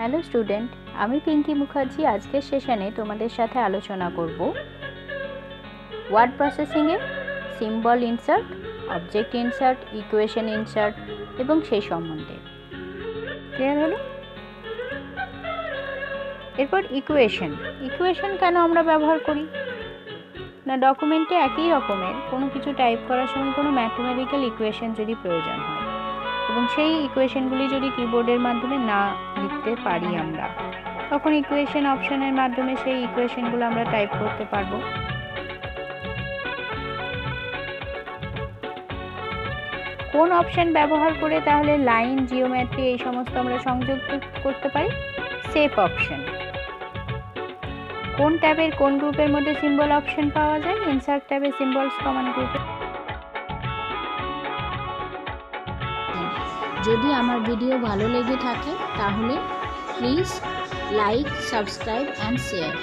Hello student, আমি পিঙ্কি মুখার্জি আজকের সেশনে তোমাদের সাথে আলোচনা করব ওয়ার্ড প্রসেসিংয়ে symbol insert, object insert, equation insert এবং সেই সম্বন্ধে। ক্লিয়ার হলো? এরপর ইকুয়েশন কেন আমরা ব্যবহার করি না, ডকুমেন্টে একই রকমের কোনো কিছু টাইপ করার সময় কোনো ম্যাথমেটিক্যাল ইকুয়েশন যদি প্রয়োজন হয় এবং সেই ইকুয়েশনগুলি যদি কিবোর্ডের মাধ্যমে না লিখতে পারি আমরা, তখন ইকুয়েশন অপশনের মাধ্যমে সেই ইকুয়েশনগুলো আমরা টাইপ করতে পারবো। কোন অপশন ব্যবহার করে তাহলে লাইন, জিওমেট্রি এই সমস্ত আমরা সংযোগ করতে পারি? Shape option. কোন ট্যাবের কোন গ্রুপের মধ্যে সিম্বল অপশন পাওয়া যায়? ইনসার্ট ট্যাবে সিম্বলস কমন গ্রুপে। যদি আমার ভিডিও ভালো লেগে থাকে তাহলে please like, subscribe and share.